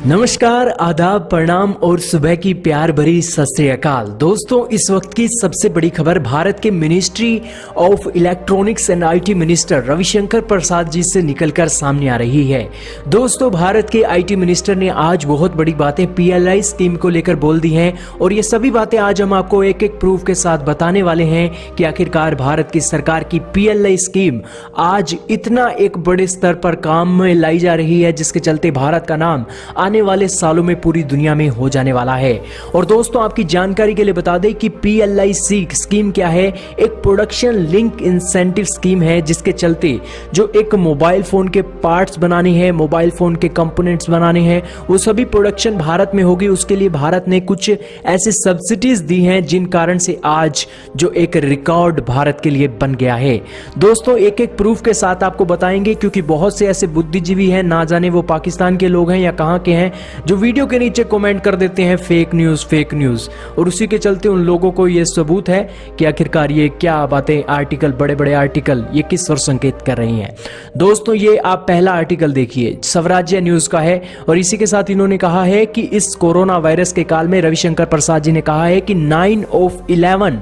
नमस्कार, आदाब, प्रणाम और सुबह की प्यार भरी सत श्री अकाल। दोस्तों, इस वक्त की सबसे बड़ी खबर भारत के ministry of electronics and IT minister Ravishankar Prasad ji से निकलकर सामने आ रही है। दोस्तों, भारत के आईटी मिनिस्टर ने आज बहुत बड़ी बातें पीएलआई स्कीम को लेकर बोल दी हैं और ये सभी बातें आज हम आपको एक एक प्रूफ के साथ बताने वाले हैं कि आखिरकार भारत की सरकार की पीएलआई स्कीम आज इतना एक बड़े स्तर पर काम में लाई जा रही है, जिसके चलते भारत का नाम आने वाले सालों में पूरी दुनिया में हो जाने वाला है। और दोस्तों, आपकी जानकारी के लिए बता दें कि पीएलआई स्कीम क्या है। एक प्रोडक्शन लिंक इंसेंटिव स्कीम है, जिसके चलते जो एक मोबाइल फोन के पार्ट्स बनाने हैं, मोबाइल फोन के कंपोनेंट्स बनाने हैं, वो सभी प्रोडक्शन भारत में होगी। उसके लिए भारत ने कुछ ऐसे सब्सिडीज दी हैं, जिन कारण से आज जो एक रिकॉर्ड भारत के लिए बन गया है। दोस्तों, एक एक प्रूफ के साथ आपको बताएंगे, क्योंकि बहुत से ऐसे बुद्धिजीवी हैं, ना जाने वो पाकिस्तान के लोग हैं या कहां के हैं, जो वीडियो के नीचे कमेंट कर देते हैं फेक न्यूज, और उसी के चलते उन लोगों को यह सबूत है कि आखिरकार ये क्या बातें, आर्टिकल, बड़े बड़े आर्टिकल ये किस ओर संकेत कर रही हैं। दोस्तों, ये आप पहला आर्टिकल देखिए, स्वराज्य न्यूज का है, और इसी के साथ इन्होंने कहा है कि इस कोरोना वायरस के काल में रविशंकर प्रसाद जी ने कहा है कि 9 of 11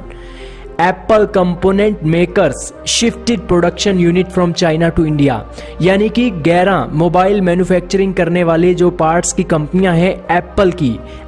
Apple component makers shifted production unit from China to India. यानी कि 11 मोबाइल मैन्युफैक्चरिंग करने वाले जो पार्ट्स की कंपनियां हैं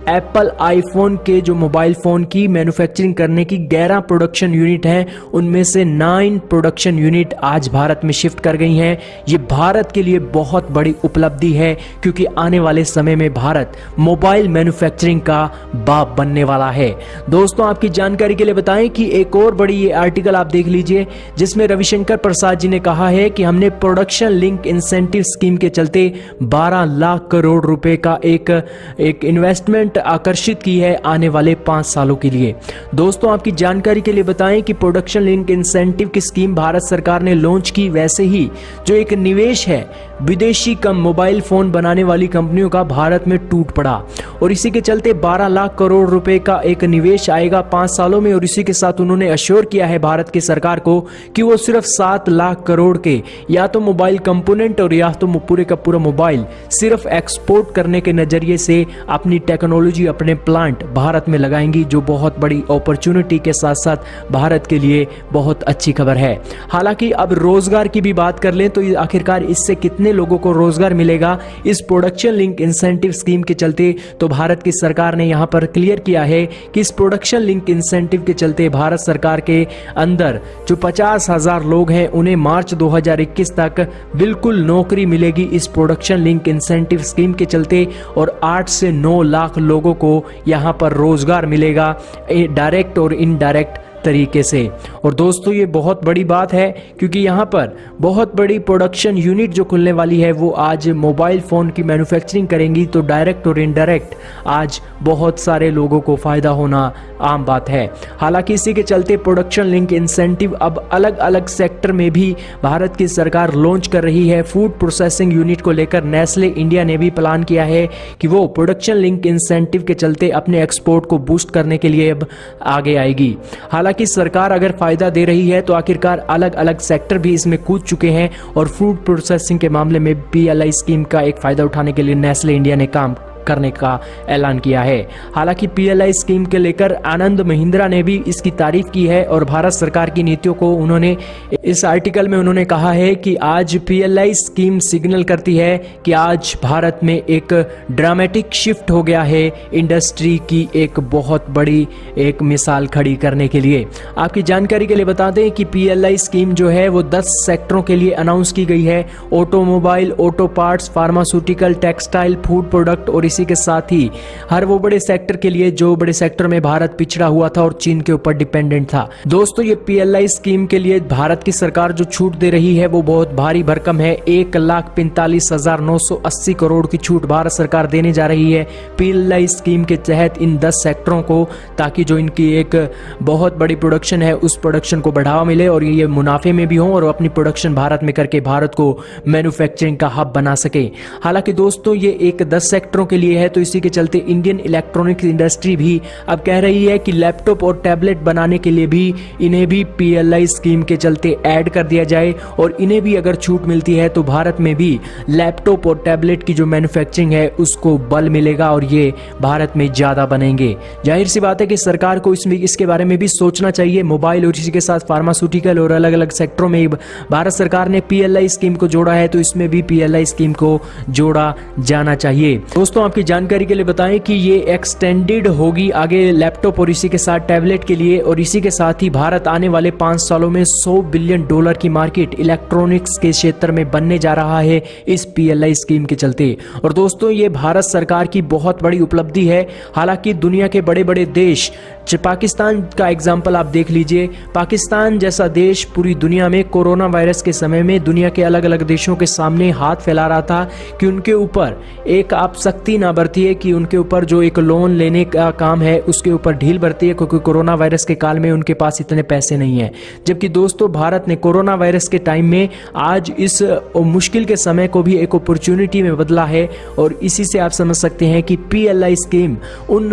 एप्पल आईफोन के जो मोबाइल फोन की मैन्युफैक्चरिंग करने की 11 प्रोडक्शन यूनिट हैं, उनमें से 9 प्रोडक्शन यूनिट आज भारत में शिफ्ट कर गई हैं। ये भारत के लिए बहुत बड़ी उपलब्धि है, क्योंकि आने वाले समय में भारत मोबाइल मैन्युफैक्चरिंग का बाप बनने वाला है। दोस्तों, आपकी जानकारी के लिए बताएं कि एक और बड़ी ये आर्टिकल आप देख लीजिए, जिसमें रविशंकर प्रसाद जी ने कहा है कि हमने प्रोडक्शन लिंक इंसेंटिव स्कीम के चलते 12 लाख करोड़ रुपए का एक इन्वेस्टमेंट आकर्षित की है आने वाले 5 सालों के लिए। दोस्तों, आपकी जानकारी के लिए बताएं कि प्रोडक्शन लिंक इंसेंटिव की स्कीम भारत सरकार ने लॉन्च की, वैसे ही जो एक निवेश है विदेशी कम मोबाइल फोन बनाने वाली कंपनियों का भारत में टूट पड़ा, और इसी के चलते 12 लाख करोड़ रुपए का एक निवेश आएगा 5 सालों में। और इसी के साथ उन्होंने अश्योर किया है भारत की सरकार को कि वो सिर्फ 7 लाख करोड़ के या तो मोबाइल कंपोनेंट और या तो पूरे का पूरा मोबाइल सिर्फ एक्सपोर्ट करने के नजरिए से अपनी टेक्नोलॉजी, अपने प्लांट भारत में लगाएंगी, जो बहुत बड़ी अपॉर्चुनिटी के साथ साथ भारत के लिए बहुत अच्छी खबर है। हालांकि अब रोजगार की भी बात कर लें तो आखिरकार इससे कितने लोगों को रोजगार मिलेगा इस प्रोडक्शन लिंक इंसेंटिव स्कीम के चलते, तो भारत की सरकार ने यहां पर क्लियर किया है कि इस प्रोडक्शन लिंक इंसेंटिव के चलते भारत सरकार के अंदर जो 50,000 लोग हैं, उन्हें मार्च 2021 तक बिल्कुल नौकरी मिलेगी इस प्रोडक्शन लिंक इंसेंटिव स्कीम के चलते, और 8 से 9 लाख लोगों को यहां पर रोजगार मिलेगा डायरेक्ट और इनडायरेक्ट तरीके से। और दोस्तों, ये बहुत बड़ी बात है, क्योंकि यहाँ पर बहुत बड़ी प्रोडक्शन यूनिट जो खुलने वाली है वो आज मोबाइल फोन की मैन्युफैक्चरिंग करेंगी, तो डायरेक्ट और इनडायरेक्ट आज बहुत सारे लोगों को फायदा होना आम बात है। हालांकि इसी के चलते प्रोडक्शन लिंक इंसेंटिव अब अलग अलग सेक्टर में भी भारत की सरकार लॉन्च कर रही है। फूड प्रोसेसिंग यूनिट को लेकर नेस्ले इंडिया ने भी प्लान किया है कि वो प्रोडक्शन लिंक इंसेंटिव के चलते अपने एक्सपोर्ट को बूस्ट करने के लिए अब आगे आएगी। हालांकि सरकार अगर फायदा दे रही है तो आखिरकार अलग अलग सेक्टर भी इसमें कूद चुके हैं, और फूड प्रोसेसिंग के मामले में पीएलआई स्कीम का एक फायदा उठाने के लिए नेस्ले इंडिया ने काम करने का ऐलान किया है। हालांकि पीएलआई स्कीम के लेकर आनंद महिंद्रा ने भी इसकी तारीफ की है, और भारत सरकार की नीतियों को उन्होंने इस आर्टिकल में उन्होंने कहा है कि आज पीएलआई स्कीम सिग्नल करती है कि आज भारत में एक ड्रामेटिक शिफ्ट हो गया है इंडस्ट्री की एक बहुत बड़ी एक मिसाल खड़ी करने के लिए। आपकी जानकारी के लिए बता दें कि पीएलआई स्कीम जो है वो 10 सेक्टरों के लिए अनाउंस की गई है: automobile, auto parts, pharmaceutical, textile, food product, और इसी के साथ ही हर वो बड़े सेक्टर के लिए जो बड़े सेक्टर में भारत पिछड़ा हुआ था और चीन के ऊपर डिपेंडेंट था। दोस्तों, ये पीएलआई स्कीम के लिए भारत की सरकार जो छूट दे रही है वो बहुत भारी भरकम है। 1,45,980 करोड़ की छूट भारत सरकार देने जा रही है पीएलआई स्कीम के तहत इन 10 सेक्टरों को, ताकि जो इनकी एक बहुत बड़ी प्रोडक्शन है उस प्रोडक्शन को बढ़ावा मिले और ये मुनाफे में भी हो और अपनी प्रोडक्शन भारत में करके भारत को मैन्युफैक्चरिंग का हब बना सके। हालांकि दोस्तों, ये एक 10 सेक्टरों के लिए है। तो इसी के चलते इंडियन इलेक्ट्रॉनिक्स इंडस्ट्री भी अब कह रही है कि लैपटॉप और टैबलेट बनाने के लिए भी इन्हें भी PLI स्कीम के चलते ऐड कर दिया जाए और इन्हें भी अगर छूट मिलती है तो भारत में भी लैपटॉप और टैबलेट की जो मैन्युफैक्चरिंग है उसको बल मिलेगा और ये भारत में ज़्यादा बनेंगे। जाहिर सी बात है कि सरकार को इसके बारे में भी सोचना चाहिए। मोबाइल और इसी के साथ फार्मास्यूटिकल और अलग अलग सेक्टरों में भारत सरकार ने PLI स्कीम को जोड़ा है, तो इसमें भी PLI स्कीम को जोड़ा जाना चाहिए। दोस्तों, आपकी जानकारी के लिए बताएं कि ये एक्सटेंडेड होगी आगे लैपटॉप और इसी के साथ टैबलेट के लिए, और इसी के साथ ही भारत आने वाले 5 सालों में $100 बिलियन की मार्केट इलेक्ट्रॉनिक्स के क्षेत्र में बनने जा रहा है इस PLI स्कीम के चलते। और दोस्तों, ये भारत सरकार की बहुत बड़ी उपलब्धि है। हालांकि दुनिया के बड़े बड़े देश, पाकिस्तान का एग्जाम्पल आप देख लीजिए, पाकिस्तान जैसा देश पूरी दुनिया में कोरोना वायरस के समय में दुनिया के अलग अलग देशों के सामने हाथ फैला रहा था कि उनके ऊपर एक आप सख्ती ना बरतिए, कि उनके ऊपर जो एक लोन लेने का काम है उसके ऊपर ढील बरती है, क्योंकि कोरोना वायरस के काल में उनके पास इतने पैसे नहीं हैं। जबकि दोस्तों, भारत ने कोरोना वायरस के टाइम में आज इस मुश्किल के समय को भी एक अपॉर्चुनिटी में बदला है, और इसी से आप समझ सकते हैं कि PLI स्कीम उन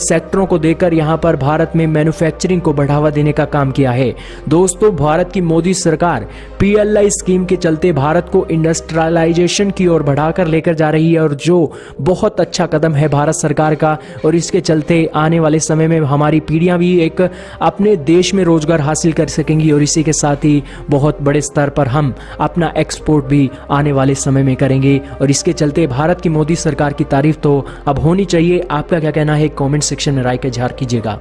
सेक्टरों को देकर यहाँ पर भारत में मैन्युफैक्चरिंग को बढ़ावा देने का काम किया है। दोस्तों, भारत की मोदी सरकार PLI स्कीम के चलते भारत को इंडस्ट्रियलाइजेशन की ओर बढ़ाकर लेकर जा रही है, और जो बहुत अच्छा कदम है भारत सरकार का। और इसके चलते आने वाले समय में हमारी पीढ़ियां भी एक अपने देश में रोजगार हासिल कर सकेंगी, और इसी के साथ ही बहुत बड़े स्तर पर हम अपना एक्सपोर्ट भी आने वाले समय में करेंगे। और इसके चलते भारत की मोदी सरकार की तारीफ तो अब होनी चाहिए। आपका क्या कहना है, कमेंट सेक्शन में राय का इजहार कीजिएगा।